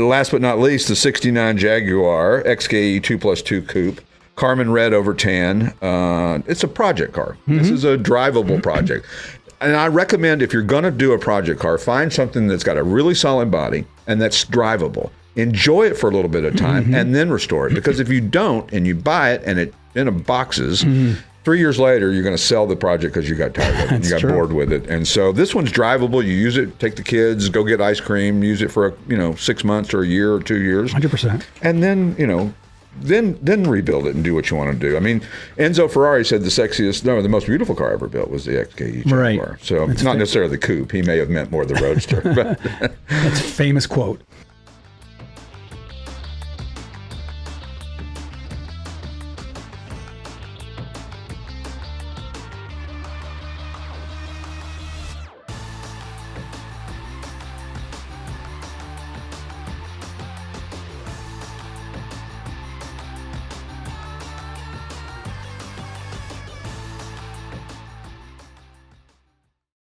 last but not least, the 69 Jaguar XKE 2+2 Coupe. Carmen Red over tan. It's a project car. This is a drivable project. And I recommend if you're going to do a project car, find something that's got a really solid body and that's drivable. Enjoy it for a little bit of time and then restore it. Because if you don't and you buy it and it's in a boxes, 3 years later, you're going to sell the project because you got tired of it. You got bored with it. And so this one's drivable. You use it, take the kids, go get ice cream, use it for 6 months or a year or 2 years. 100%. And then, then rebuild it and do what you want to do. I mean, Enzo Ferrari said the most beautiful car ever built was the XKE Jaguar. Right. So it's not necessarily the coupe. He may have meant more the Roadster. But That's a famous quote.